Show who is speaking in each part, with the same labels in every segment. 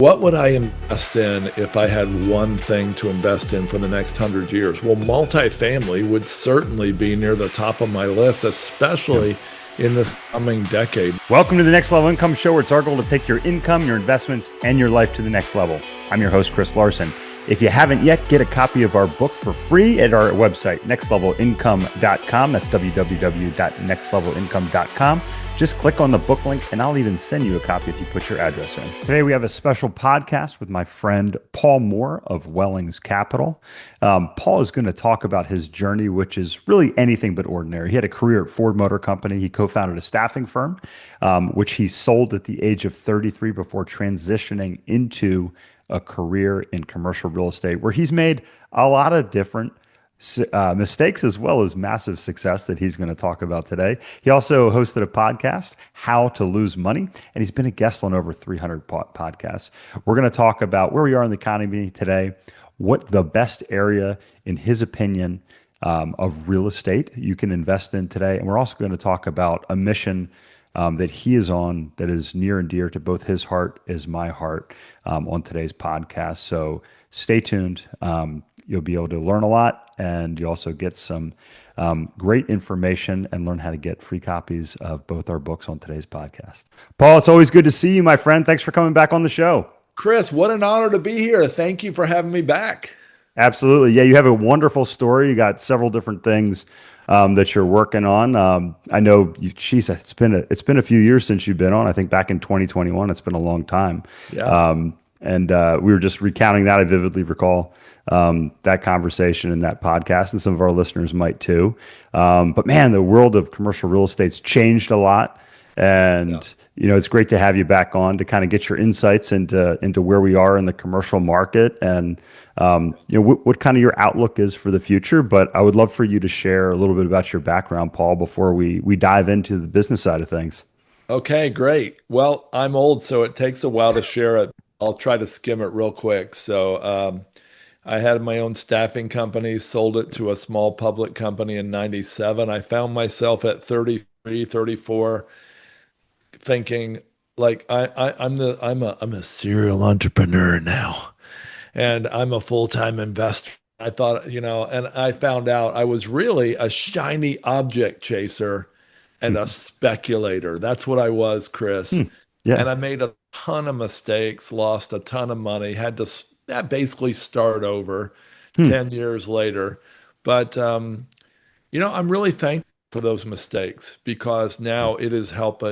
Speaker 1: What would I invest in if I had one thing to invest in for the next 100 years? Well, multifamily would certainly be near the top of my list, especially in this coming decade.
Speaker 2: Welcome to the Next Level Income Show, where it's our goal to take your income, your investments, and your life to the next level. I'm your host, Chris Larsen. If you haven't yet, get a copy of our book for free at our website, nextlevelincome.com. That's www.nextlevelincome.com. Just click on the book link, and I'll even send you a copy if you put your address in. Today, we have a special podcast with my friend Paul Moore of Wellings Capital. Paul is going to talk about his journey, which is really anything but ordinary. He had a career at Ford Motor Company. He co-founded a staffing firm, which he sold at the age of 33 before transitioning into a career in commercial real estate, where he's made a lot of different mistakes as well as massive success that he's going to talk about today. He also hosted a podcast, How to Lose Money, and he's been a guest on over 300 podcasts. We're going to talk about where we are in the economy today, what the best area, in his opinion, of real estate you can invest in today. And we're also going to talk about a mission that he is on that is near and dear to both his heart as my heart on today's podcast. So stay tuned. You'll be able to learn a lot, and you also get some great information and learn how to get free copies of both our books on today's podcast. Paul, it's always good to see you, my friend. Thanks for coming back on the show.
Speaker 1: Chris, what an honor to be here. Thank you for having me back.
Speaker 2: Absolutely. Yeah, you have a wonderful story. You got several different things that you're working on. I know, geez, it's been a few years since you've been on. I think back in 2021. It's been a long time.
Speaker 1: Yeah.
Speaker 2: And we were just recounting that. I vividly recall that conversation in that podcast, and some of our listeners might too. But man, the world of commercial real estate's changed a lot. And it's great to have you back on to kind of get your insights into where we are in the commercial market, and what kind of your outlook is for the future. But I would love for you to share a little bit about your background, Paul, before we dive into the business side of things.
Speaker 1: Okay, great. Well, I'm old, so it takes a while to share it. I'll try to skim it real quick. So I had my own staffing company, sold it to a small public company in 97. I found myself at 33, 34, thinking like I'm a serial entrepreneur now, and I'm a full-time investor. I thought, and I found out I was really a shiny object chaser and a speculator. That's what I was, Chris.
Speaker 2: Yeah.
Speaker 1: And I made a ton of mistakes, lost a ton of money, had to basically start over 10 years later. But, I'm really thankful for those mistakes, because now it has helped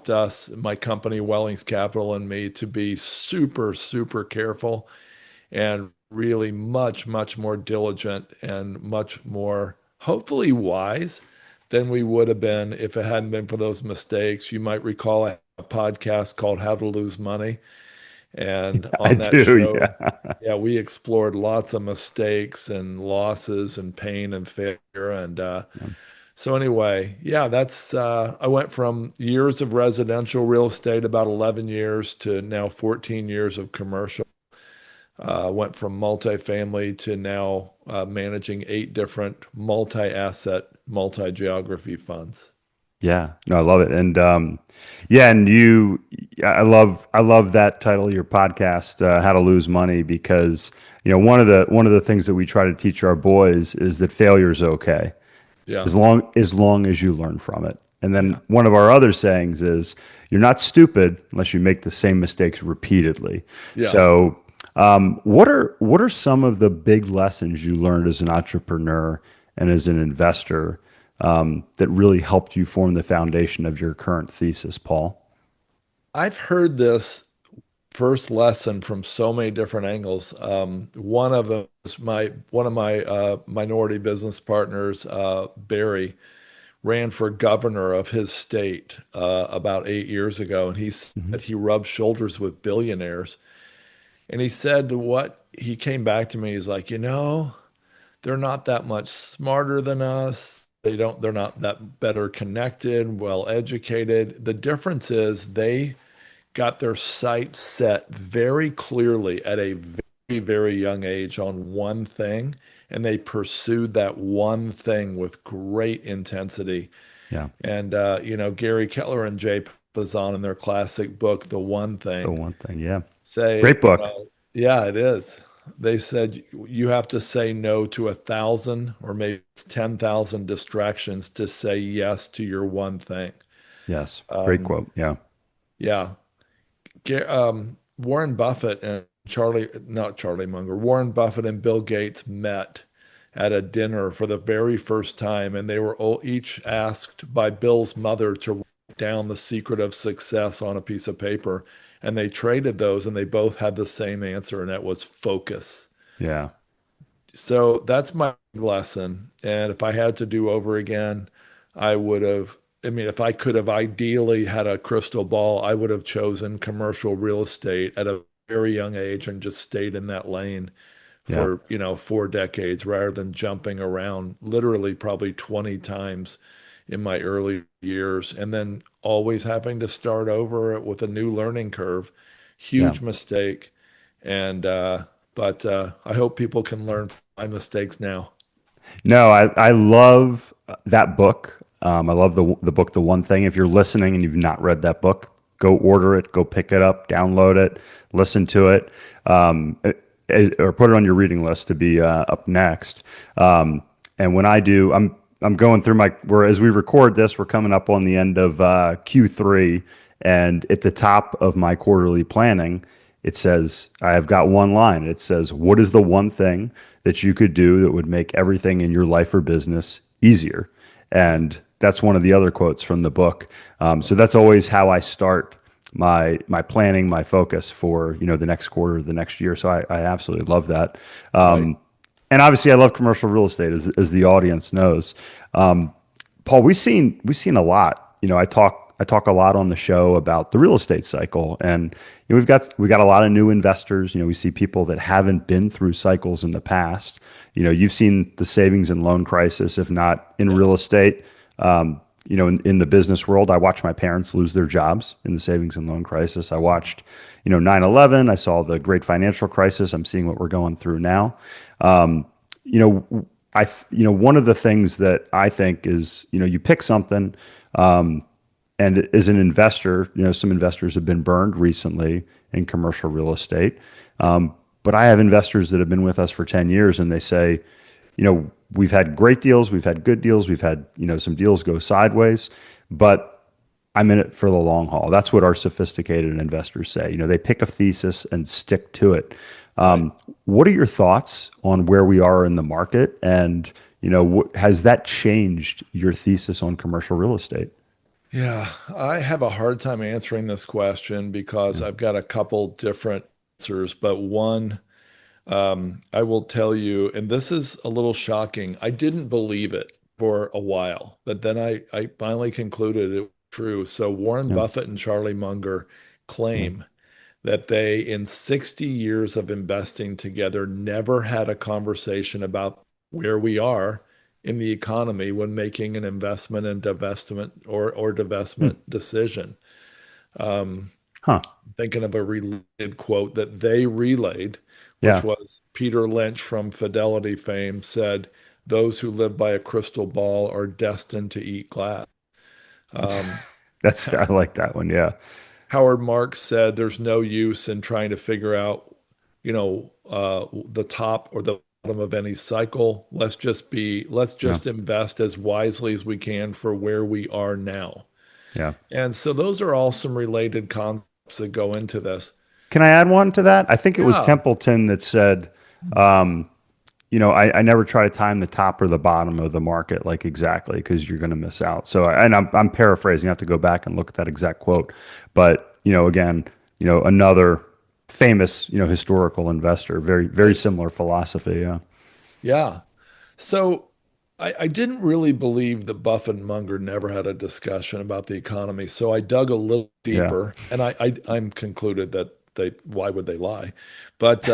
Speaker 1: us, my company, Wellings Capital, and me, to be super, super careful and really much, much more diligent and much more, hopefully, wise than we would have been if it hadn't been for those mistakes. You might recall a podcast called How to Lose Money. And on that show, we explored lots of mistakes and losses and pain and failure. And so anyway, that's I went from years of residential real estate, about 11 years, to now 14 years of commercial. Went from multifamily to now managing 8 different multi-asset, multi-geography funds.
Speaker 2: Yeah, no, I love it. And I love that title of your podcast, How to Lose Money, because one of the things that we try to teach our boys is that failure is okay, as long as you learn from it. And then one of our other sayings is, you're not stupid unless you make the same mistakes repeatedly. Yeah. So what are some of the big lessons you learned as an entrepreneur and as an investor that really helped you form the foundation of your current thesis, Paul?
Speaker 1: I've heard this first lesson from so many different angles. One of them is one of my minority business partners, Barry, ran for governor of his state about 8 years ago, and he said he rubbed shoulders with billionaires. And he said he came back to me, he's like, they're not that much smarter than us. They're not that better connected, well educated. The difference is they got their sights set very clearly at a very, very young age on one thing, and they pursued that one thing with great intensity. Yeah. And Gary Keller and Jay Pazan, in their classic book, The One Thing.
Speaker 2: The One Thing, yeah.
Speaker 1: Say,
Speaker 2: Great book.
Speaker 1: well, yeah, it is. They said you have to say no to 1,000 or maybe 10,000 distractions to say yes to your one thing.
Speaker 2: Yes. Great
Speaker 1: Um,
Speaker 2: quote. Yeah.
Speaker 1: yeah. Warren Buffett and not Charlie Munger, Warren Buffett and Bill Gates met at a dinner for the very first time, and they were all, each asked by Bill's mother to write down the secret of success on a piece of paper. And they traded those, and they both had the same answer, and that was focus.
Speaker 2: Yeah.
Speaker 1: So that's my lesson. And if I had to do over again, I would have, I mean, if I could have ideally had a crystal ball, I would have chosen commercial real estate at a very young age and just stayed in that lane
Speaker 2: Yeah.
Speaker 1: for, 4 decades rather than jumping around literally probably 20 times in my early years and then always having to start over with a new learning curve.
Speaker 2: Yeah.
Speaker 1: Huge mistake. And, but I hope people can learn from my mistakes now.
Speaker 2: No, I love that book. I love the book, The One Thing. If you're listening and you've not read that book, go order it, go pick it up, download it, listen to it, or put it on your reading list to be up next. And when I do, I'm going through as we record this, we're coming up on the end of Q3, and at the top of my quarterly planning, it says, I have got one line. It says, what is the one thing that you could do that would make everything in your life or business easier? And that's one of the other quotes from the book. So that's always how I start my planning, my focus for the next quarter, the next year. So I absolutely love that.
Speaker 1: Right.
Speaker 2: And obviously, I love commercial real estate, as the audience knows. Paul, we've seen a lot. I talk a lot on the show about the real estate cycle, and we've got a lot of new investors. We see people that haven't been through cycles in the past. You've seen the savings and loan crisis, if not in
Speaker 1: Yeah.
Speaker 2: real estate. In the business world, I watched my parents lose their jobs in the savings and loan crisis. I watched, 9/11. I saw the great financial crisis. I'm seeing what we're going through now. Um, you know, one of the things that I think is, you pick something. And as an investor, some investors have been burned recently in commercial real estate. But I have investors that have been with us for 10 years and they say, we've had great deals, we've had good deals, we've had, some deals go sideways, but I'm in it for the long haul. That's what our sophisticated investors say. They pick a thesis and stick to it.
Speaker 1: Right.
Speaker 2: What are your thoughts on where we are in the market? And, has that changed your thesis on commercial real estate?
Speaker 1: Yeah, I have a hard time answering this question because
Speaker 2: Yeah.
Speaker 1: I've got a couple different answers, but one I will tell you, and this is a little shocking. I didn't believe it for a while, but then I finally concluded it was true. So Warren
Speaker 2: Yeah.
Speaker 1: Buffett and Charlie Munger
Speaker 2: Yeah.
Speaker 1: claim that they, in 60 years of investing together, never had a conversation about where we are in the economy when making an investment and divestment or
Speaker 2: Hmm.
Speaker 1: divestment decision. Um,
Speaker 2: Huh.
Speaker 1: Thinking of a related quote that they relayed, which
Speaker 2: Yeah.
Speaker 1: was Peter Lynch from Fidelity fame said, "Those who live by a crystal ball are destined to eat glass." Um,
Speaker 2: I like that one. Yeah.
Speaker 1: Howard Marks said, "There's no use in trying to figure out, the top or the bottom of any cycle. Let's
Speaker 2: Yeah.
Speaker 1: just invest as wisely as we can for where we are now."
Speaker 2: Yeah.
Speaker 1: And so those are all some related concepts that go into this.
Speaker 2: Can I add one to that? I think it was
Speaker 1: Yeah.
Speaker 2: Templeton that said, um, I never try to time the top or the bottom of the market like exactly because you're going to miss out. So, and I'm paraphrasing. I have to go back and look at that exact quote. But, again, another famous, historical investor, very, very
Speaker 1: Right.
Speaker 2: similar philosophy. Yeah.
Speaker 1: Yeah. So I didn't really believe that Buffett and Munger never had a discussion about the economy. So I dug a little
Speaker 2: Yeah.
Speaker 1: deeper and I'm concluded that why would they lie? But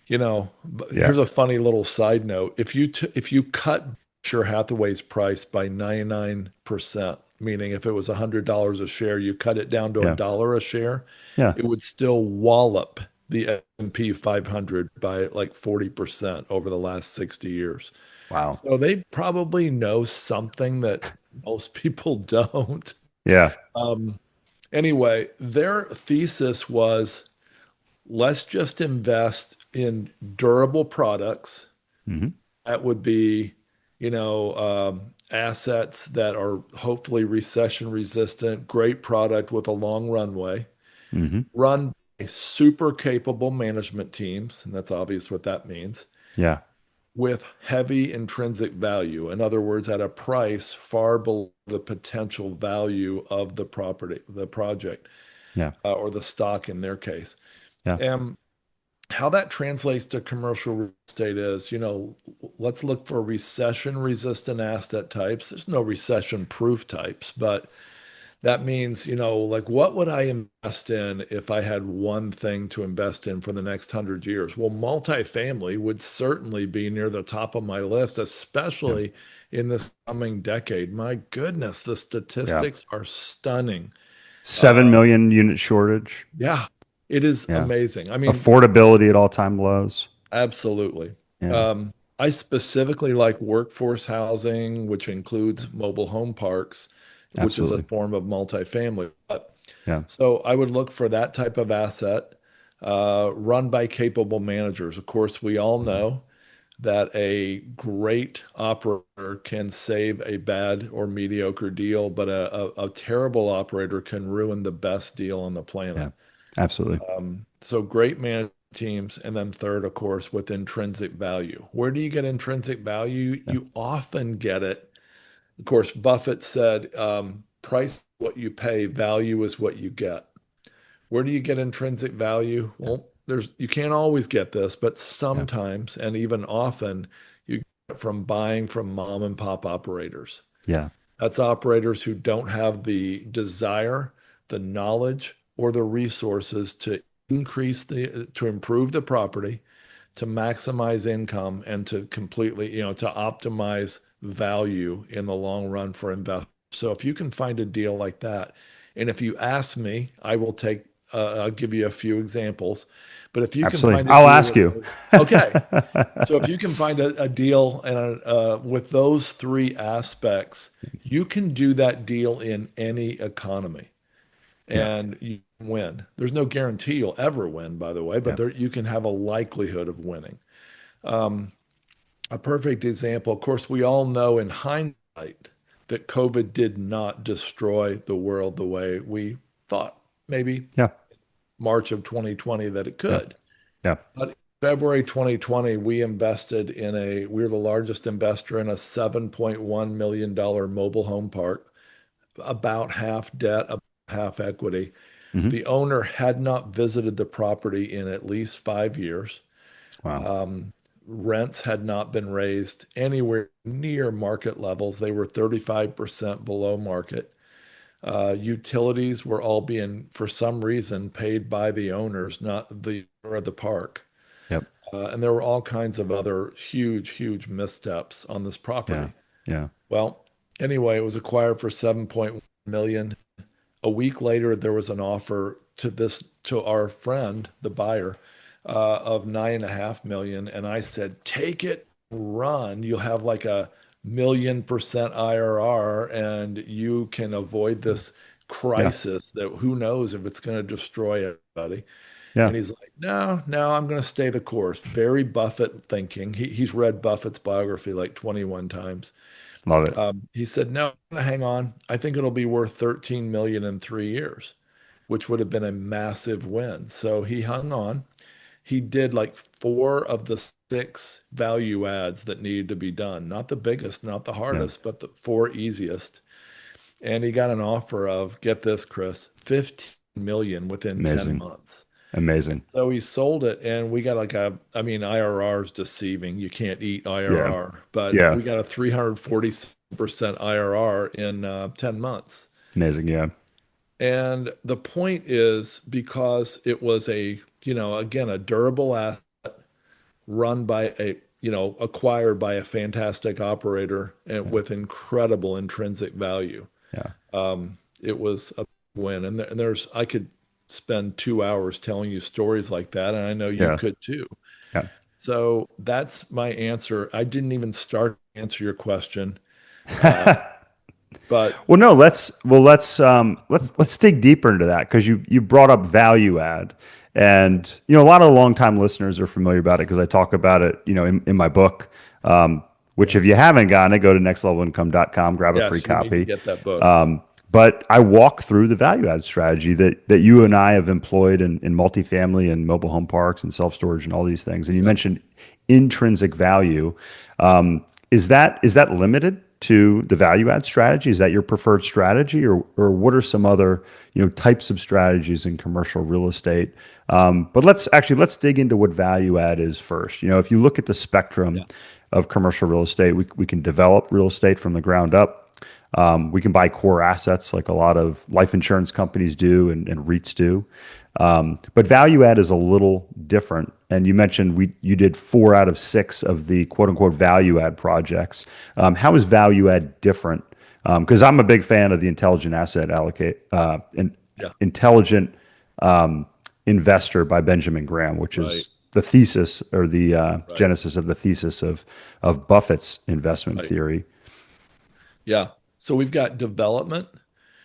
Speaker 2: Yeah.
Speaker 1: here's a funny little side note. If you cut Berkshire Hathaway's price by 99%, meaning if it was $100 a share, you cut it down to a
Speaker 2: Yeah.
Speaker 1: dollar a share,
Speaker 2: Yeah.
Speaker 1: it would still wallop the S&P 500 by like 40% over the last 60 years.
Speaker 2: Wow.
Speaker 1: So they probably know something that most people don't.
Speaker 2: Yeah.
Speaker 1: Um, anyway, their thesis was let's just invest in durable products.
Speaker 2: Hmm.
Speaker 1: That would be, assets that are hopefully recession resistant, great product with a long runway,
Speaker 2: Hmm.
Speaker 1: run by super capable management teams, and that's obvious what that means,
Speaker 2: Yeah.
Speaker 1: with heavy intrinsic value. In other words, at a price far below the potential value of the property, the project,
Speaker 2: Yeah.
Speaker 1: or the stock in their case.
Speaker 2: Yeah.
Speaker 1: And how that translates to commercial real estate is, let's look for recession resistant asset types. There's no recession proof types, but that means, like what would I invest in if I had one thing to invest in for the next 100 years? Well, multifamily would certainly be near the top of my list,
Speaker 2: Yeah.
Speaker 1: especially in this coming decade. My goodness, the
Speaker 2: Yeah.
Speaker 1: statistics are stunning.
Speaker 2: 7 million unit shortage.
Speaker 1: Yeah, it is
Speaker 2: Yeah.
Speaker 1: amazing. I mean,
Speaker 2: Affordability at all-time lows.
Speaker 1: absolutely.
Speaker 2: Yeah.
Speaker 1: Um, I specifically like workforce housing, which includes mobile home parks, which is a
Speaker 2: Absolutely.
Speaker 1: form of multifamily.
Speaker 2: Yeah.
Speaker 1: So I would look for that type of asset, run by capable managers. Of course, we all
Speaker 2: Mhm.
Speaker 1: know that a great operator can save a bad or mediocre deal, but a terrible operator can ruin the best deal on the
Speaker 2: Yeah.
Speaker 1: planet.
Speaker 2: Absolutely.
Speaker 1: So great management teams, and then third, of course, with intrinsic value. Where do you get intrinsic value?
Speaker 2: Yeah.
Speaker 1: You often get it. Of course, Buffett said, price is what you pay, value is what you get. Where do you get intrinsic value?
Speaker 2: Yeah.
Speaker 1: Well, you can't always get this, but
Speaker 2: Yeah.
Speaker 1: sometimes and even often you get it from buying from mom and pop operators.
Speaker 2: Yeah.
Speaker 1: That's operators who don't have the desire, the knowledge, or the resources to to improve the property, to maximize income, and to completely, to optimize value in the long run for investors. So if you can find a deal like that, and if you ask me, I'll give you a few examples. But if you can
Speaker 2: Absolutely.
Speaker 1: find a
Speaker 2: I'll
Speaker 1: deal
Speaker 2: ask
Speaker 1: with
Speaker 2: you.
Speaker 1: those, okay. So if you can find a deal and with those three aspects, you can do that deal in any economy
Speaker 2: Yeah.
Speaker 1: and you win. There's no guarantee you'll ever win, by the way, but
Speaker 2: Yeah.
Speaker 1: you can have a likelihood of winning. Um, a perfect example, of course, we all know in hindsight that COVID did not destroy the world the way we thought, maybe
Speaker 2: Yeah.
Speaker 1: March of 2020 that it
Speaker 2: Yeah.
Speaker 1: could.
Speaker 2: Yeah.
Speaker 1: But in February 2020, we're the largest investor in a $7.1 million mobile home park, about half debt, about half equity.
Speaker 2: Hmm.
Speaker 1: The owner had not visited the property in at least 5 years.
Speaker 2: Wow.
Speaker 1: Um, Rents had not been raised anywhere near market levels. They were 35% below market. Utilities were all being, for some reason, paid by the owners, not the owner of the park.
Speaker 2: Yep.
Speaker 1: And there were all kinds of other huge, huge missteps on this
Speaker 2: Yeah.
Speaker 1: property.
Speaker 2: Yeah.
Speaker 1: Well, anyway, it was acquired for 7.1 million. A week later, there was an offer to our friend, the buyer, of 9.5 million. And I said, take it, run. You'll have like a 1,000,000% IRR and you can avoid this
Speaker 2: Yeah.
Speaker 1: crisis that who knows if it's going to destroy everybody.
Speaker 2: Yeah.
Speaker 1: And he's like, no, no, I'm going to stay the course. Very Buffett thinking. He's read Buffett's biography like 21 times.
Speaker 2: Love it.
Speaker 1: He said, no, I'm gonna hang on. I think it'll be worth 13 million in 3 years, which would have been a massive win. So he hung on. He did like four of the six value adds that needed to be done. Not the biggest, not the
Speaker 2: Yeah.
Speaker 1: hardest, but the four easiest. And he got an offer of, get this, Chris, 15 million within 10
Speaker 2: Amazing.
Speaker 1: months.
Speaker 2: Amazing.
Speaker 1: So he sold it, and we got I mean, IRR is deceiving. You can't eat
Speaker 2: Yeah.
Speaker 1: IRR, but
Speaker 2: Yeah.
Speaker 1: we got a 347% IRR in 10 months.
Speaker 2: Amazing. Yeah.
Speaker 1: And the point is because it was again, a durable asset run by acquired by a fantastic operator and
Speaker 2: Yeah.
Speaker 1: with incredible intrinsic value.
Speaker 2: Yeah.
Speaker 1: It was a win. And I could spend 2 hours telling you stories like that, and I know you
Speaker 2: Yeah.
Speaker 1: could too.
Speaker 2: Yeah.
Speaker 1: So that's my answer. I didn't even start to answer your question, uh, but
Speaker 2: Well, no, let's dig deeper into that because you brought up value add, And, a lot of longtime listeners are familiar about it because I talk about it, in my book, which
Speaker 1: Yeah.
Speaker 2: if you haven't gotten it, go to nextlevelincome.com, grab a free
Speaker 1: Yes, you need to
Speaker 2: copy.
Speaker 1: get that book.
Speaker 2: But I walk through the value add strategy that you and I have employed in multifamily and mobile home parks and self storage and all these things. And you
Speaker 1: Yeah.
Speaker 2: mentioned intrinsic value. Is that limited to the value add strategy? Is that your preferred strategy, or what are some other types of strategies in commercial real estate? But let's dig into what value add is first. If you look at the spectrum
Speaker 1: Yeah.
Speaker 2: of commercial real estate, we can develop real estate from the ground up. We can buy core assets like a lot of life insurance companies do and REITs do. But value add is a little different. And you mentioned you did 4 out of 6 of the quote unquote value add projects. How is value add different? Because I'm a big fan of the
Speaker 1: Yeah.
Speaker 2: intelligent investor by Benjamin Graham, which
Speaker 1: Right.
Speaker 2: is the thesis or the
Speaker 1: Right.
Speaker 2: genesis of the thesis of Buffett's investment
Speaker 1: Right.
Speaker 2: theory.
Speaker 1: Yeah. So we've got development,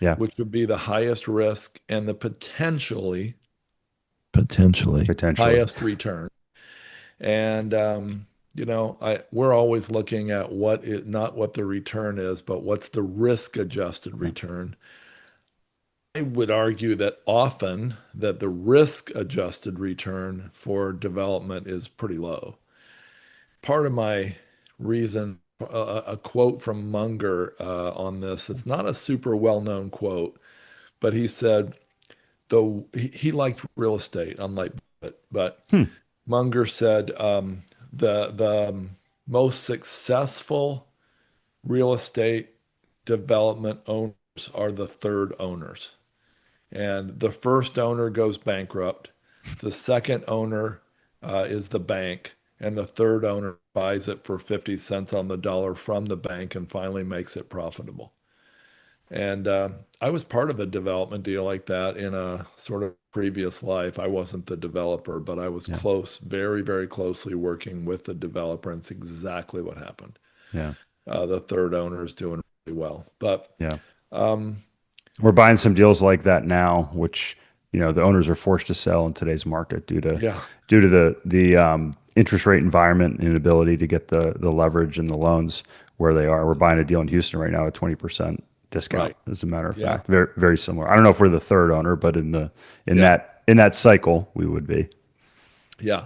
Speaker 2: Yeah,
Speaker 1: which would be the highest risk and the potentially
Speaker 2: potentially.
Speaker 1: highest return. And we're always looking at not what the return is, but what's the risk adjusted
Speaker 2: Yeah.
Speaker 1: return. I would argue that often that the risk adjusted return for development is pretty low. Part of my reason, a quote from Munger on this, that's not a super well-known quote, but he said, though he liked real estate, unlike Buffett, but
Speaker 2: Hmm.
Speaker 1: Munger said the most successful real estate development owners are the third owners. And the first owner goes bankrupt. The second owner is the bank. And the third owner buys it for 50 cents on the dollar from the bank and finally makes it profitable. And I was part of a development deal like that in a sort of previous life. I wasn't the developer, but I was
Speaker 2: Yeah.
Speaker 1: close, very, very closely working with the developer. And it's exactly what happened.
Speaker 2: Yeah.
Speaker 1: The third owner is doing really well. But
Speaker 2: Yeah.
Speaker 1: um,
Speaker 2: We're buying some deals like that now, which the owners are forced to sell in today's market
Speaker 1: yeah,
Speaker 2: due to the interest rate environment and inability to get the leverage and the loans where they are. We're buying a deal in Houston right now at 20% discount,
Speaker 1: right.
Speaker 2: as a matter of
Speaker 1: Yeah,
Speaker 2: fact. Very very similar. I don't know if we're the third owner, but in
Speaker 1: yeah,
Speaker 2: that cycle we would be.
Speaker 1: yeah.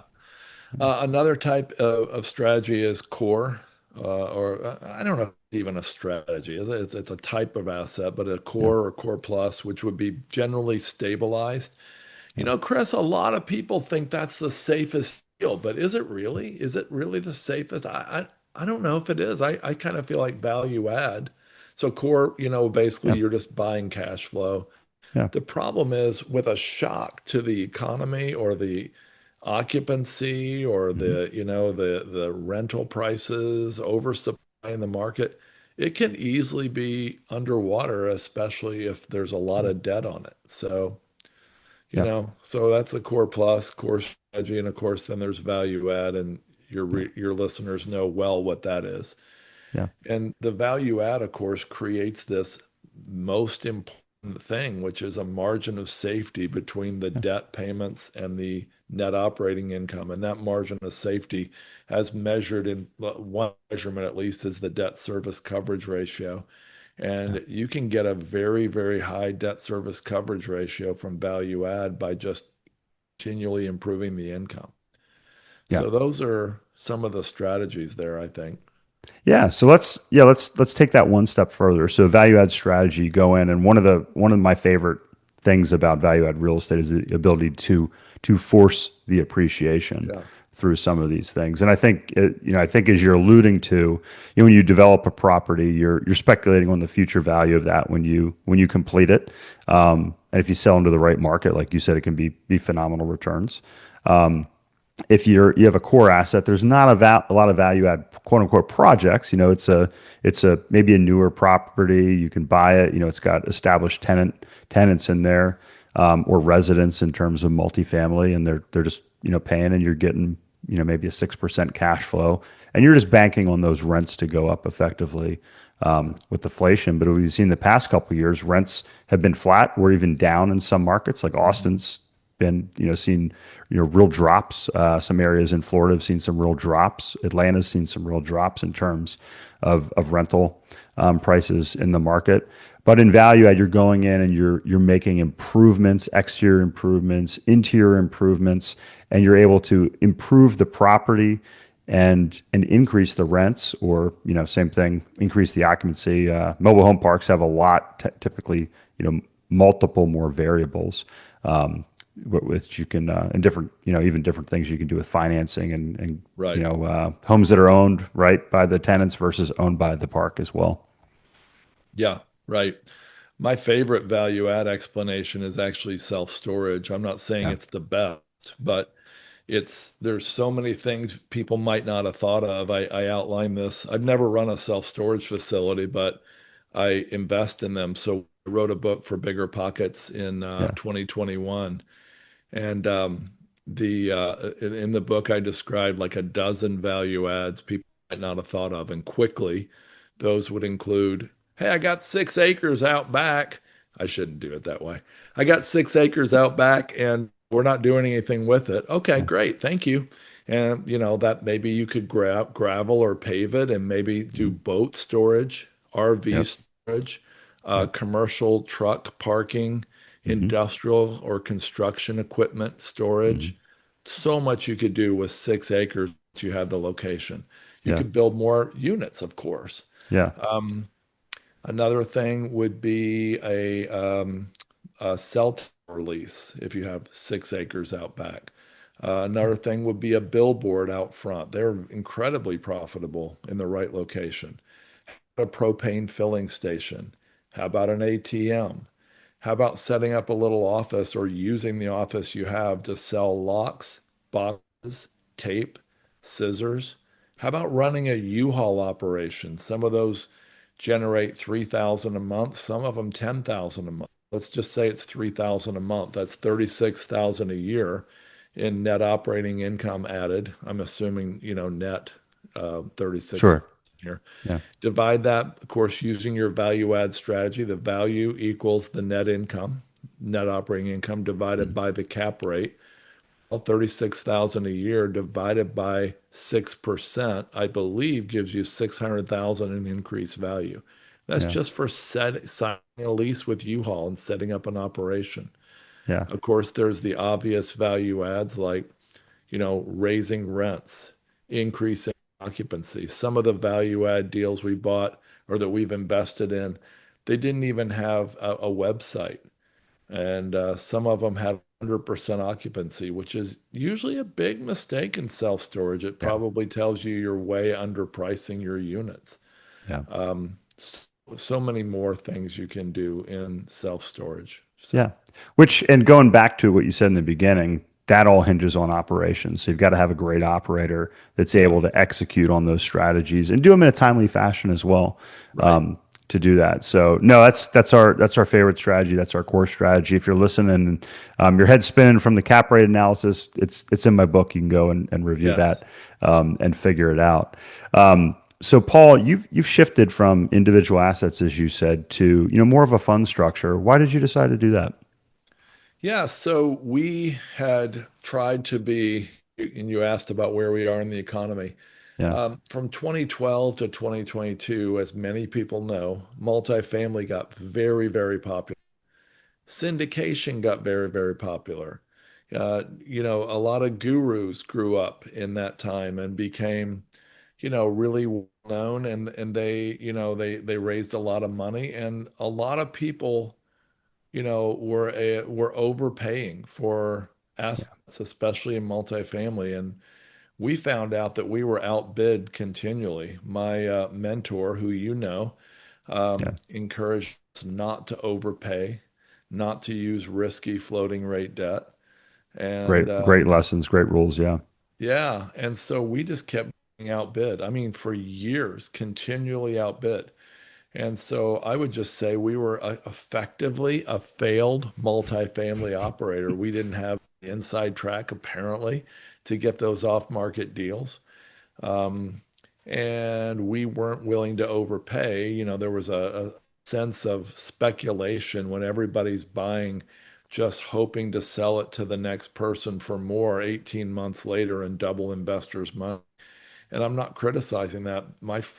Speaker 1: Another type of strategy is core, or I don't know if it's even a strategy. It's a type of asset, but a
Speaker 2: Yeah.
Speaker 1: core or core plus, which would be generally stabilized.
Speaker 2: Yeah.
Speaker 1: Chris, a lot of people think that's the safest deal, but is it really? Is it really the safest? I don't know if it is. I kind of feel like value add. So core, basically
Speaker 2: Yeah.
Speaker 1: you're just buying cash flow.
Speaker 2: Yeah.
Speaker 1: The problem is with a shock to the economy or the occupancy or
Speaker 2: Mhm.
Speaker 1: the rental prices, oversupply in the market, it can easily be underwater, especially if there's a lot of debt on it. So,
Speaker 2: Yeah.
Speaker 1: so that's a core plus, core strategy, and of course then there's value add, and
Speaker 2: Yeah.
Speaker 1: your listeners know well what that is.
Speaker 2: Yeah.
Speaker 1: And the value add, of course, creates this most important thing, which is a margin of safety between the
Speaker 2: Yeah.
Speaker 1: debt payments and the net operating income. And that margin of safety, as measured in one measurement at least, is the debt service coverage ratio.
Speaker 2: Yeah.
Speaker 1: And you can get a very, very high debt service coverage ratio from value add by just continually improving the income.
Speaker 2: Yeah.
Speaker 1: So those are some of the strategies there, I think.
Speaker 2: Yeah, so let's take that one step further. So value add strategy, go in, and one of my favorite things about value add real estate is the ability to force the appreciation
Speaker 1: Yeah.
Speaker 2: through some of these things. And I think as you're alluding to, when you develop a property, you're speculating on the future value of that when you complete it. And if you sell into the right market, like you said, it can be phenomenal returns. If you have a core asset, there's not a lot of value add quote unquote projects. It's a maybe a newer property. You can buy it. It's got established tenants in there, or residents in terms of multifamily, and they're just paying, and you're getting maybe a 6% cash flow, and you're just banking on those rents to go up effectively with inflation. But we've seen the past couple of years, rents have been flat or even down in some markets, like
Speaker 1: Mhm.
Speaker 2: Austin's been, seen, real drops. Some areas in Florida have seen some real drops. Atlanta's seen some real drops in terms of rental prices in the market. But in value add, you're going in and you're making improvements, exterior improvements, interior improvements, and you're able to improve the property and increase the rents, or same thing, increase the occupancy. Mobile home parks have a lot, typically, multiple more variables, which you can, and different, even different things you can do with financing and
Speaker 1: Right.
Speaker 2: homes that are owned right by the tenants versus owned by the park as well.
Speaker 1: Yeah, right. My favorite value add explanation is actually self-storage. I'm not saying
Speaker 2: Yeah,
Speaker 1: it's the best, but there's so many things people might not have thought of. I outline this. I've never run a self-storage facility, but I invest in them. So I wrote a book for Bigger Pockets in
Speaker 2: yeah,
Speaker 1: 2021. And the in the book, I described like a dozen value adds people might not have thought of. And quickly, those would include, hey, I got 6 acres out back. I shouldn't do it that way. I got 6 acres out back and we're not doing anything with it. Okay,
Speaker 2: yeah,
Speaker 1: great. Thank you. And that maybe you could gravel or pave it and maybe do
Speaker 2: mhm,
Speaker 1: boat storage, RV
Speaker 2: yep,
Speaker 1: storage,
Speaker 2: yep,
Speaker 1: commercial truck parking,
Speaker 2: hmm,
Speaker 1: industrial or construction equipment
Speaker 2: hmm,
Speaker 1: storage. So much you could do with 6 acres if you had the location. You
Speaker 2: yeah,
Speaker 1: could build more units, of course.
Speaker 2: yeah,
Speaker 1: Um, Another thing would be a cell tower lease if you have 6 acres out back. Another thing would be a billboard out front. They're incredibly profitable in the right location. A propane filling station. How about an ATM? How about setting up a little office or using the office you have to sell locks, boxes, tape, scissors? How about running a U-Haul operation? Some of those generate 3,000 a month, some of them 10,000 a month. Let's just say it's 3,000 a month. That's 36,000 a year in net operating income added. I'm assuming, net 36
Speaker 2: sure,
Speaker 1: here.
Speaker 2: yeah,
Speaker 1: Divide that, of course, using your value add strategy. The value equals the net income, net operating income divided
Speaker 2: mhm,
Speaker 1: by the cap rate. Well, 36,000 a year divided by 6%, I believe gives you 600,000 in increased value. That's
Speaker 2: yeah,
Speaker 1: just for signing a lease with U-Haul and setting up an operation.
Speaker 2: yeah,
Speaker 1: Of course, there's the obvious value adds like raising rents, increasing occupancy. Some of the value add deals we bought or that we've invested in, they didn't even have a website. And some of them had 100% occupancy, which is usually a big mistake in self-storage. It
Speaker 2: yeah,
Speaker 1: probably tells you you're way underpricing your units.
Speaker 2: yeah.
Speaker 1: So many more things you can do in self-storage.
Speaker 2: Yeah.
Speaker 1: So,
Speaker 2: Which, and going back to what you said in the beginning, that all hinges on operations. So you've got to have a great operator that's
Speaker 1: yeah,
Speaker 2: able to execute on those strategies and do them in a timely fashion as well,
Speaker 1: right.
Speaker 2: to do that. So no, that's our favorite strategy. That's our core strategy. If you're listening and your head's spinning from the cap rate analysis, it's in my book. You can go and review that
Speaker 1: Yes.
Speaker 2: and figure it out. So Paul, you've shifted from individual assets, as you said, to more of a fund structure. Why did you decide to do that?
Speaker 1: Yeah, so we had tried to be, and you asked about where we are in the economy.
Speaker 2: Yeah,
Speaker 1: From 2012 to 2022, as many people know, multifamily got very, very popular. Syndication got very, very popular. A lot of gurus grew up in that time and became, really well known, and they raised a lot of money, and a lot of people were overpaying for
Speaker 2: yeah,
Speaker 1: assets, especially in multifamily. And we found out that we were outbid continually. My mentor, who
Speaker 2: yeah.
Speaker 1: encouraged us not to overpay, not to use risky floating rate debt. And
Speaker 2: Great lessons, great rules. Yeah,
Speaker 1: yeah, and so we just kept getting outbid. I mean, for years, continually outbid. And so I would just say we were effectively a failed multifamily operator. We didn't have the inside track, apparently, to get those off-market deals. Um, and we weren't willing to overpay. There was a sense of speculation when everybody's buying just hoping to sell it to the next person for more 18 months later and double investors' money. And I'm not criticizing that.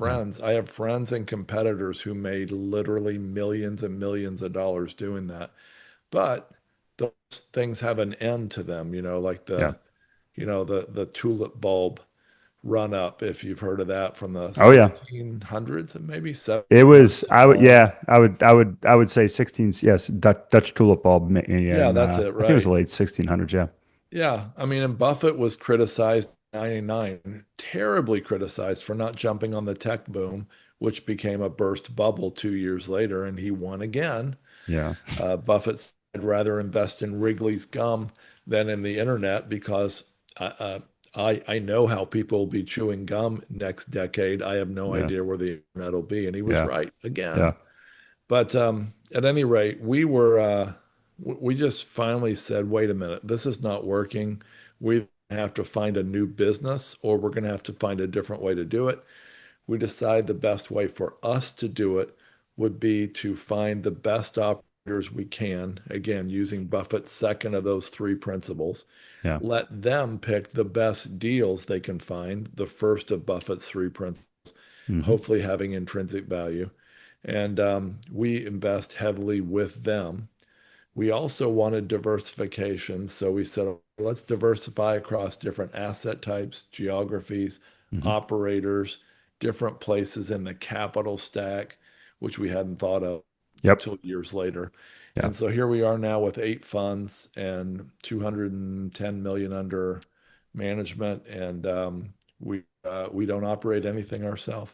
Speaker 2: Yeah.
Speaker 1: I have friends and competitors who made literally millions and millions of dollars doing that. But those things have an end to them, like
Speaker 2: Yeah.
Speaker 1: the tulip bulb run up, if you've heard of that, from the
Speaker 2: Oh yeah.
Speaker 1: 1600s and maybe
Speaker 2: It was,
Speaker 1: 1700s
Speaker 2: I would,
Speaker 1: on.
Speaker 2: yeah, I would say 16, yes, Dutch tulip bulb
Speaker 1: Yeah,
Speaker 2: in,
Speaker 1: that's it,
Speaker 2: I think it was the
Speaker 1: right.
Speaker 2: late 1600s. Yeah.
Speaker 1: Yeah, I mean, and Buffett was criticized in 99, terribly criticized for not jumping on the tech boom, which became a burst bubble 2 years later, and he won again.
Speaker 2: Yeah.
Speaker 1: Buffett said, I'd rather invest in Wrigley's gum than in the internet because I know how people will be chewing gum next decade. I have no
Speaker 2: Yeah.
Speaker 1: idea where the internet will be. And he was
Speaker 2: Yeah.
Speaker 1: right again.
Speaker 2: Yeah.
Speaker 1: But at any rate, we just finally said, wait a minute, this is not working. We have to find a new business, or we're going to have to find a different way to do it. We decided the best way for us to do it would be to find the best operators we can, again, using Buffett's second of those three principles.
Speaker 2: Yeah.
Speaker 1: Let them pick the best deals they can find, the first of Buffett's three principles,
Speaker 2: Hmm.
Speaker 1: hopefully having intrinsic value. And we invest heavily with them. We also wanted diversification. So we said, let's diversify across different asset types, geographies,
Speaker 2: Hmm.
Speaker 1: operators, different places in the capital stack, which we hadn't thought of
Speaker 2: Yep.
Speaker 1: till years later.
Speaker 2: Yeah.
Speaker 1: And so here we are now with 8 funds and 210 million under management, and we don't operate anything ourselves.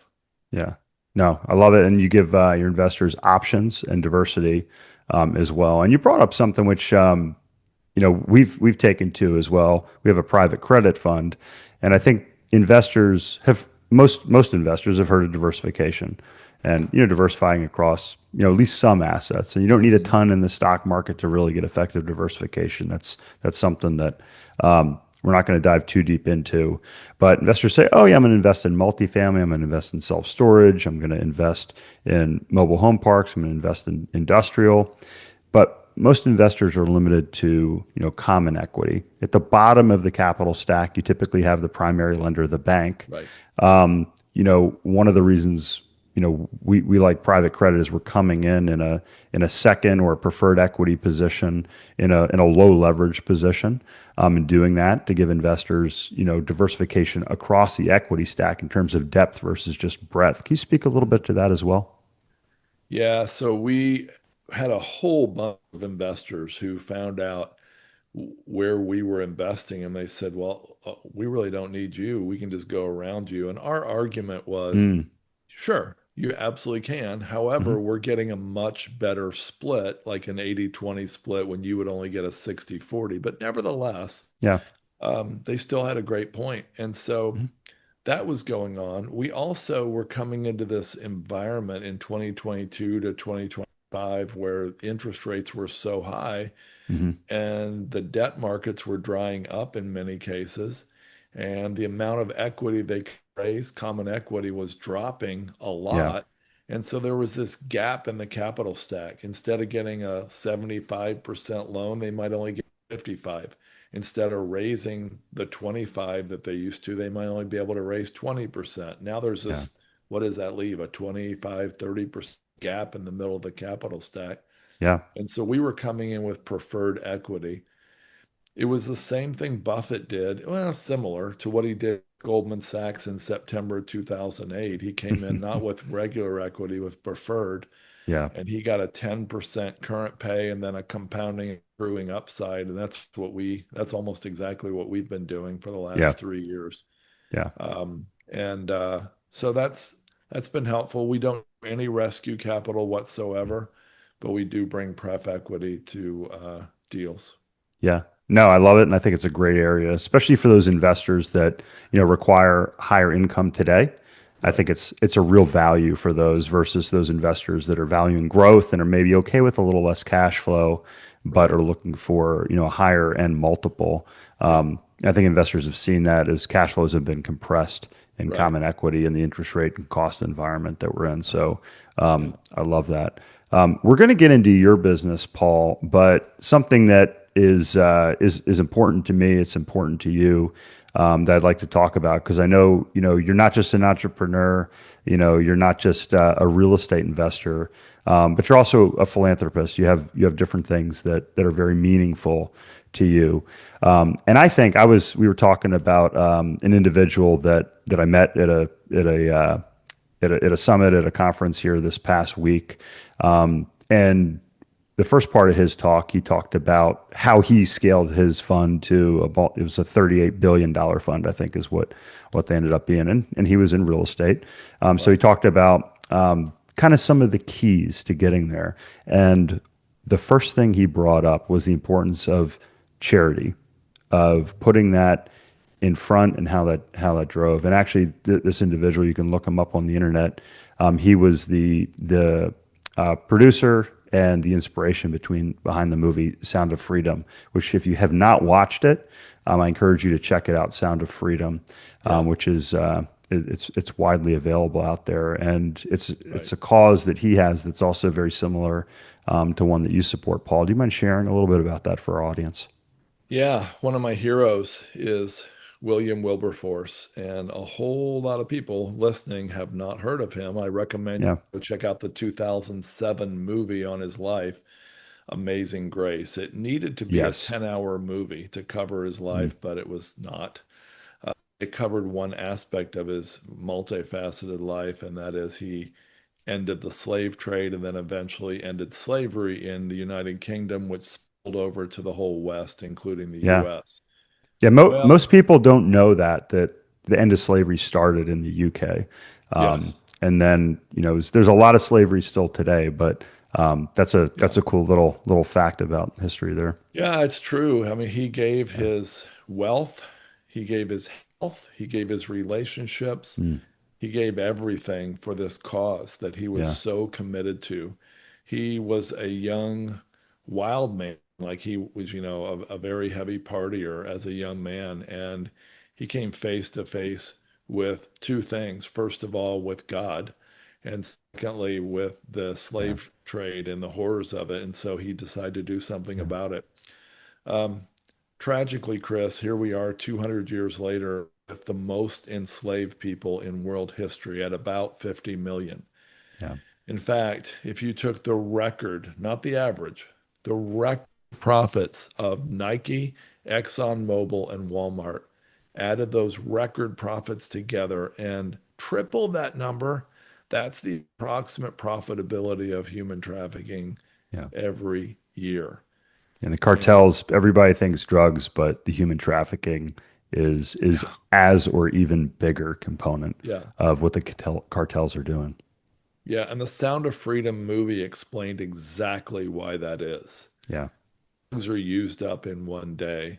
Speaker 2: Yeah. No, I love it. And you give your investors options and diversity as well. And you brought up something which we've taken to as well. We have a private credit fund, and I think investors have most investors have heard of diversification, and diversifying across at least some assets. And you don't need a
Speaker 1: Mhm.
Speaker 2: ton in the stock market to really get effective diversification. That's something that we're not going to dive too deep into. But investors say, "Oh yeah, I'm going to invest in multifamily. I'm going to invest in self storage. I'm going to invest in mobile home parks. I'm going to invest in industrial." But most investors are limited to, common equity. At the bottom of the capital stack, you typically have the primary lender, the bank.
Speaker 1: Right.
Speaker 2: One of the reasons, we like private credit is we're coming in a second or a preferred equity position in a low leverage position, and doing that to give investors, diversification across the equity stack in terms of depth versus just breadth. Can you speak a little bit to that as well?
Speaker 1: Yeah, so we had a whole bunch of investors who found out where we were investing, and they said, "Well, we really don't need you. We can just go around you." And our argument was,
Speaker 2: Mm.
Speaker 1: "Sure, you absolutely can.
Speaker 2: Hmm.
Speaker 1: However, we're getting a much better split, like an 80-20 split when you would only get a 60-40." But nevertheless,
Speaker 2: Yeah.
Speaker 1: they still had a great point. And so
Speaker 2: Hmm.
Speaker 1: that was going on. We also were coming into this environment in 2022 to 2025 where interest rates were so high
Speaker 2: Hmm.
Speaker 1: and the debt markets were drying up in many cases, and the amount of equity they could raise, common equity, was dropping a
Speaker 2: Yeah.
Speaker 1: lot. And so there was this gap in the capital stack. Instead of getting a 75% loan, they might only get 55. Instead of raising the 25 that they used to, they might only be able to raise 20%. Now there's
Speaker 2: Yeah.
Speaker 1: this, what does that leave? A 25, 30% gap in the middle of the capital stack.
Speaker 2: Yeah.
Speaker 1: And so we were coming in with preferred equity. It was the same thing Buffett did, well, similar to what he did at Goldman Sachs in September 2008. He came in not with regular equity, with preferred,
Speaker 2: Yeah.
Speaker 1: and he got a 10% current pay and then a compounding accruing upside. And that's almost exactly what we've been doing for the
Speaker 2: Yeah.
Speaker 1: last 3 years.
Speaker 2: Yeah.
Speaker 1: And so that's been helpful. We don't do any rescue capital whatsoever, but we do bring pref equity to deals.
Speaker 2: Yeah. No, I love it. And I think it's a great area, especially for those investors that, require higher income today. I
Speaker 1: Right,
Speaker 2: think it's a real value for those versus those investors that are valuing growth and are maybe okay with a little less cash flow, but
Speaker 1: right.
Speaker 2: are looking for, a higher end multiple.
Speaker 1: Yep,
Speaker 2: I think investors have seen that as cash flows have been compressed in
Speaker 1: right,
Speaker 2: common equity and the interest rate and cost environment that we're in.
Speaker 1: right.
Speaker 2: So
Speaker 1: Yeah.
Speaker 2: I love that. We're going to get into your business, Paul, but something that is important to me. It's important to you, that I'd like to talk about because I know you're not just an entrepreneur. You're not just a real estate investor, but you're also a philanthropist. You have different things that are very meaningful to you. And I think we were talking about an individual that I met at a summit at a conference here this past week. And the first part of his talk, he talked about how he scaled his fund to about, it was a $38 billion fund, I think is what they ended up being in. And he was in real estate. So he
Speaker 1: Right.
Speaker 2: talked about kind of some of the keys to getting there. And the first thing he brought up was the importance of charity, of putting that in front and how that drove. And actually, this individual, you can look him up on the internet. He was the producer and the inspiration behind the movie Sound of Freedom, which if you have not watched it, I encourage you to check it out. Sound of Freedom,
Speaker 1: Yeah.
Speaker 2: which is it's widely available out there, and it's
Speaker 1: Right.
Speaker 2: a cause that he has that's also very similar to one that you support. Paul, do you mind sharing a little bit about that for our audience?
Speaker 1: Yeah, one of my heroes is William Wilberforce, and a whole lot of people listening have not heard of him. I recommend
Speaker 2: Yeah.
Speaker 1: you go check out the 2007 movie on his life, Amazing Grace. It needed to be a
Speaker 2: Yes.
Speaker 1: 10-hour movie to cover his
Speaker 2: Mm.
Speaker 1: life, but it was not. It covered one aspect of his multifaceted life, and that is he ended the slave trade and then eventually ended slavery in the United Kingdom, which spilled over to the whole West, including the
Speaker 2: Yeah.
Speaker 1: US.
Speaker 2: Yeah,
Speaker 1: Well,
Speaker 2: most people don't know that the end of slavery started in the UK,
Speaker 1: yes.
Speaker 2: and then there's a lot of slavery still today, but
Speaker 1: Yeah.
Speaker 2: that's a cool little fact about history there.
Speaker 1: Yeah, it's true. I mean, he gave
Speaker 2: Yeah,
Speaker 1: his wealth, he gave his health, he gave his relationships,
Speaker 2: mm,
Speaker 1: he gave everything for this cause that he was
Speaker 2: yeah,
Speaker 1: so committed to. He was a young, wild man. Like he was, a very heavy partier as a young man. And he came face to face with two things. First of all, with God, and secondly, with the
Speaker 2: yeah,
Speaker 1: slave trade and the horrors of it. And so he decided to do something
Speaker 2: yeah,
Speaker 1: about it. Um, Tragically, Chris, here we are 200 years later with the most enslaved people in world history at about 50 million.
Speaker 2: yeah.
Speaker 1: In fact, if you took the record, not the average, the record profits of Nike, ExxonMobil, and Walmart, added those record profits together and tripled that number, that's the approximate profitability of human trafficking
Speaker 2: Yeah.
Speaker 1: every year.
Speaker 2: And the
Speaker 1: And
Speaker 2: cartels, everybody thinks drugs, but the human trafficking is
Speaker 1: yeah,
Speaker 2: as or even bigger component
Speaker 1: yeah.
Speaker 2: of what the cartels are doing.
Speaker 1: Yeah, and the Sound of Freedom movie explained exactly why that is.
Speaker 2: Yeah,
Speaker 1: Things are used up in one day.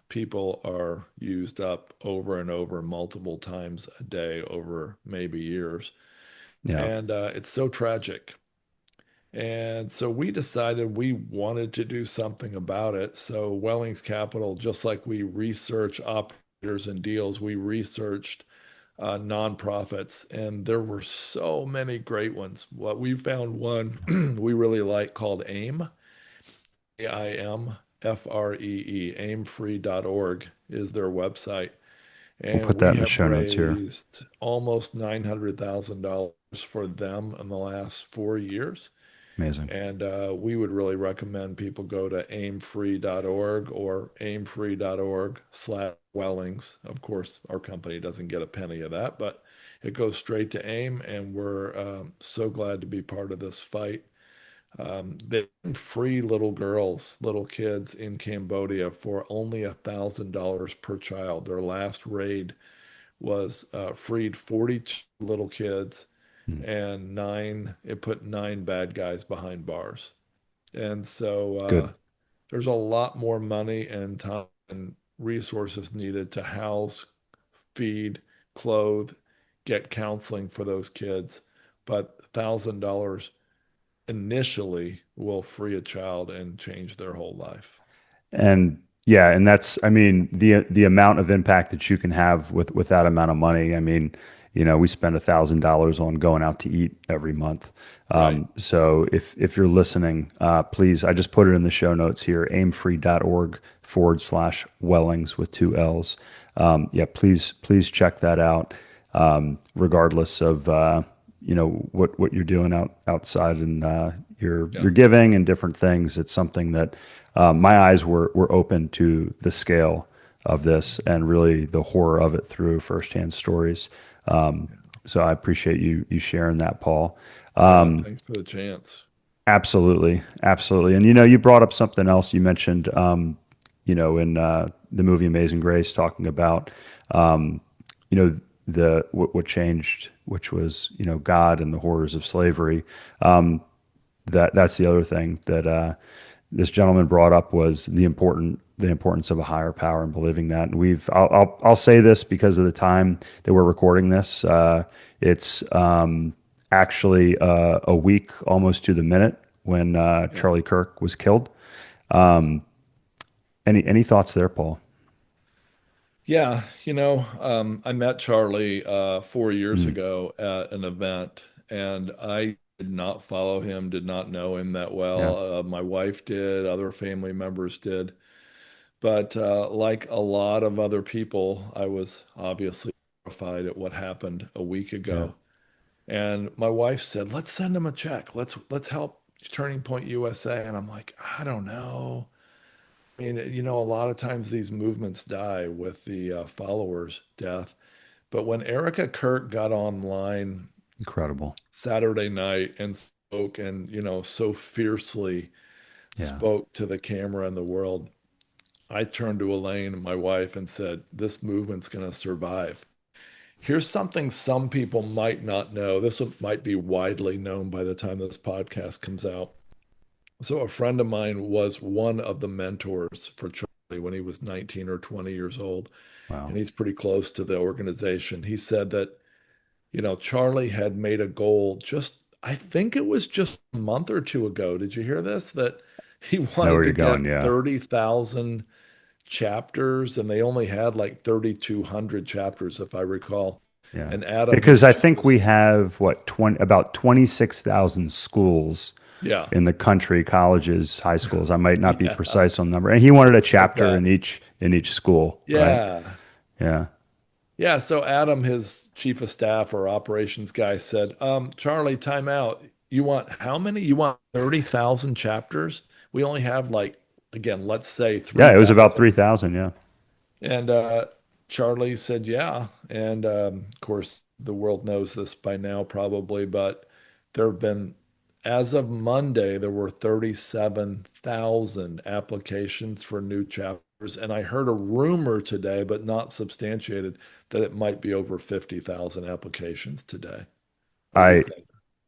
Speaker 1: People are used up over and over multiple times a day over maybe years.
Speaker 2: yeah,
Speaker 1: And it's so tragic. And so we decided we wanted to do something about it. So Wellings Capital, just like we research operators and deals, we researched nonprofits, and there were so many great ones. What we found one we really like called AIM, AIMFREE, aimfree.org is their website.
Speaker 2: we'll
Speaker 1: And
Speaker 2: put that
Speaker 1: we
Speaker 2: in the
Speaker 1: have
Speaker 2: show notes here.
Speaker 1: raised almost $900,000 for them in the last 4 years.
Speaker 2: Amazing.
Speaker 1: And we would really recommend people go to aimfree.org or aimfree.org/Wellings. Of course, our company doesn't get a penny of that, but it goes straight to AIM, and we're so glad to be part of this fight. They free little girls, little kids in Cambodia for only $1,000 per child. Their last raid was freed 42 little kids
Speaker 2: Mm.
Speaker 1: and it put nine bad guys behind bars. And so
Speaker 2: Good.
Speaker 1: there's a lot more money and time and resources needed to house, feed, clothe, get counseling for those kids. But $1,000 initially will free a child and change their whole life.
Speaker 2: And yeah, and that's, I mean, the amount of impact that you can have with that amount of money. I mean, we spend $1,000 on going out to eat every month.
Speaker 1: Right.
Speaker 2: So if you're listening, please, I just put it in the show notes here, aimfree.org/Wellings with two L's. Yeah, please check that out. Regardless of what you're doing outside and
Speaker 1: Yeah.
Speaker 2: your giving and different things, it's something that my eyes were open to the scale of this and really the horror of it through firsthand stories. So I appreciate you sharing that, Paul.
Speaker 1: Yeah. Thanks for the chance.
Speaker 2: Absolutely, absolutely. And you brought up something else. You mentioned, in the movie Amazing Grace, talking about, you know, the what changed, which was God and the horrors of slavery. That's the other thing that this gentleman brought up was the importance of a higher power and believing that. And I'll say this because of the time that we're recording this. It's actually a week almost to the minute when
Speaker 1: Yeah.
Speaker 2: Charlie Kirk was killed. Um, any thoughts there, Paul?
Speaker 1: Yeah, I met Charlie 4 years
Speaker 2: Mm,
Speaker 1: ago at an event, and I did not follow him, did not know him that
Speaker 2: yeah,
Speaker 1: well. My wife did, other family members did, but like a lot of other people, I was obviously horrified at what happened a week
Speaker 2: yeah.
Speaker 1: ago. And my wife said, "Let's send him a check. Let's help Turning Point USA." And I'm like, I don't know. I mean, a lot of times these movements die with the followers' death. But when Erica Kirk got online
Speaker 2: Incredible.
Speaker 1: Saturday night and spoke and, so fiercely
Speaker 2: Yeah,
Speaker 1: spoke to the camera and the world, I turned to Elaine, my wife, and said, this movement's going to survive. Here's something some people might not know. Might be widely known by the time this podcast comes out. So a friend of mine was one of the mentors for Charlie when he was 19 or 20 years old, and
Speaker 2: wow.
Speaker 1: he's pretty close to the organization. He said that, Charlie had made a goal I think it was just a month or two ago. Did you hear this? That he
Speaker 2: I know
Speaker 1: wanted
Speaker 2: where
Speaker 1: to
Speaker 2: you're going.
Speaker 1: get
Speaker 2: Yeah,
Speaker 1: 30,000 chapters, and they only had like 3,200 chapters, if I recall.
Speaker 2: yeah.
Speaker 1: And Adam,
Speaker 2: Because
Speaker 1: his
Speaker 2: I
Speaker 1: chief
Speaker 2: think
Speaker 1: of,
Speaker 2: we have about 26,000 schools
Speaker 1: yeah,
Speaker 2: in the country, colleges, high schools. I might not be
Speaker 1: yeah,
Speaker 2: precise on the number. And he wanted a
Speaker 1: like
Speaker 2: chapter
Speaker 1: that.
Speaker 2: in each school, right?
Speaker 1: Yeah.
Speaker 2: Yeah.
Speaker 1: Yeah, so Adam, his chief of staff or operations guy, said, Charlie, time out. You want how many? You want 30,000 chapters? We only have like, again, let's say
Speaker 2: Yeah, it was about
Speaker 1: 3,000.
Speaker 2: 3,000, yeah.
Speaker 1: And Charlie said, yeah. And of course, the world knows this by now, probably, but there have been, as of Monday, there were 37,000 applications for new chapters. And I heard a rumor today, but not substantiated, that it might be over 50,000 applications today. What do you
Speaker 2: I
Speaker 1: think?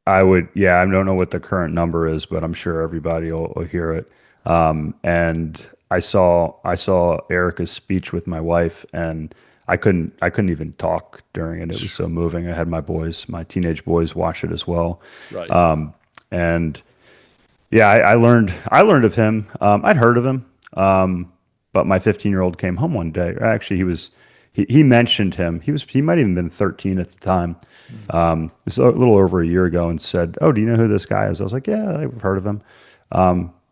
Speaker 2: I would, yeah, I don't know what the current number is, but I'm sure everybody will hear it. And I saw Erica's speech with my wife, and I couldn't even talk during it. It was so moving. I had my teenage boys, watch it as well.
Speaker 1: Right.
Speaker 2: And yeah, I learned of him. I'd heard of him, but my 15-year-old came home one day. Actually, he mentioned him. He might even been 13 at the time.
Speaker 1: Mm.
Speaker 2: It was a little over a year ago, and said, "Oh, do you know who this guy is?" I was like, "Yeah, I've heard of him."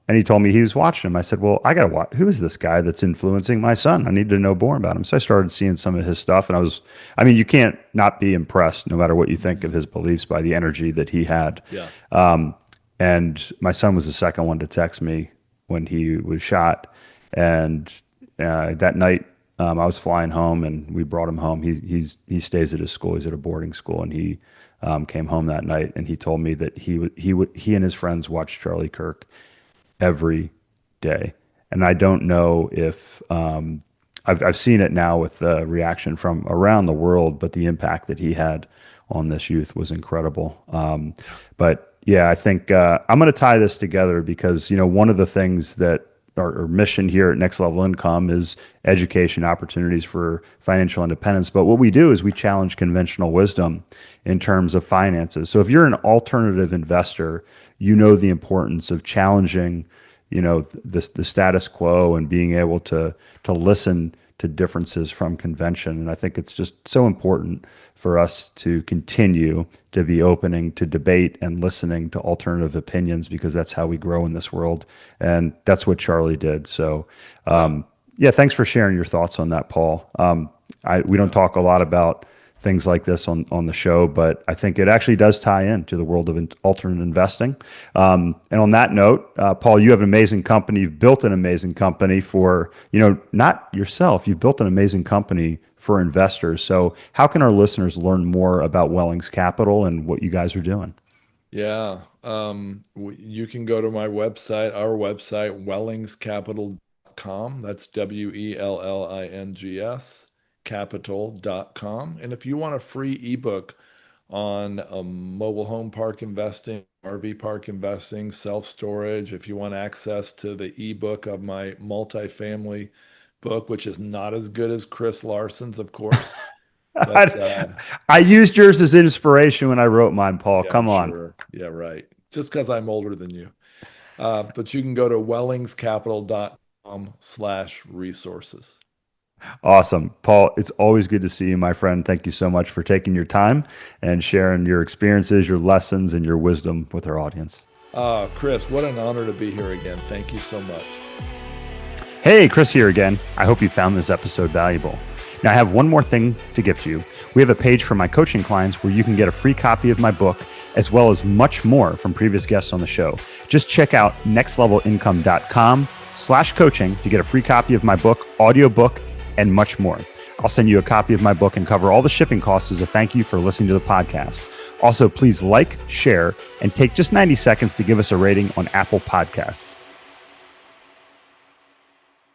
Speaker 2: And he told me he was watching him. I said, "Well, I gotta watch. Who is this guy that's influencing my son? I need to know more about him." So I started seeing some of his stuff, and I mean, you can't not be impressed, no matter what you think of
Speaker 1: Mhm.
Speaker 2: his beliefs, by the energy that he had.
Speaker 1: Yeah.
Speaker 2: And my son was the second one to text me when he was shot. And that night, I was flying home, and we brought him home. He stays at his school. He's at a boarding school, and he came home that night, and he told me that he and his friends watched Charlie Kirk every day. And I don't know if I've seen it now with the reaction from around the world, but the impact that he had on this youth was incredible. But yeah, I think I'm going to tie this together because one of the things that our mission here at Next Level Income is education opportunities for financial independence. But what we do is we challenge conventional wisdom in terms of finances. So if you're an alternative investor, you know the importance of challenging the status quo and being able to listen to differences from convention. And I think it's just so important for us to continue to be opening to debate and listening to alternative opinions, because that's how we grow in this world. And that's what Charlie did. So, yeah, thanks for sharing your thoughts on that, Paul. We don't talk a lot about things like this on the show, but I think it actually does tie into the world of alternate investing. And on that note, Paul, you have an amazing company. You've built an amazing company for, not yourself, you've built an amazing company for investors. So how can our listeners learn more about Wellings Capital and what you guys are doing?
Speaker 1: Yeah. You can go to our website, wellingscapital.com. That's WELLINGS capital.com. And if you want a free ebook on mobile home park investing, RV park investing, self-storage, if you want access to the ebook of my multifamily book, which is not as good as Chris Larsen's, of course, but
Speaker 2: I used yours as inspiration when I wrote mine, Paul.
Speaker 1: yeah,
Speaker 2: Come on.
Speaker 1: sure. Yeah, right. Just because I'm older than you. But you can go to wellingscapital.com/resources.
Speaker 2: Awesome. Paul, it's always good to see you, my friend. Thank you so much for taking your time and sharing your experiences, your lessons, and your wisdom with our audience.
Speaker 1: Chris, what an honor to be here again. Thank you so much.
Speaker 2: Hey, Chris here again. I hope you found this episode valuable. Now, I have one more thing to gift you. We have a page for my coaching clients where you can get a free copy of my book, as well as much more from previous guests on the show. Just check out nextlevelincome.com/coaching to get a free copy of my book, audiobook, and much more. I'll send you a copy of my book and cover all the shipping costs as a thank you for listening to the podcast. Also, please like, share, and take just 90 seconds to give us a rating on Apple Podcasts.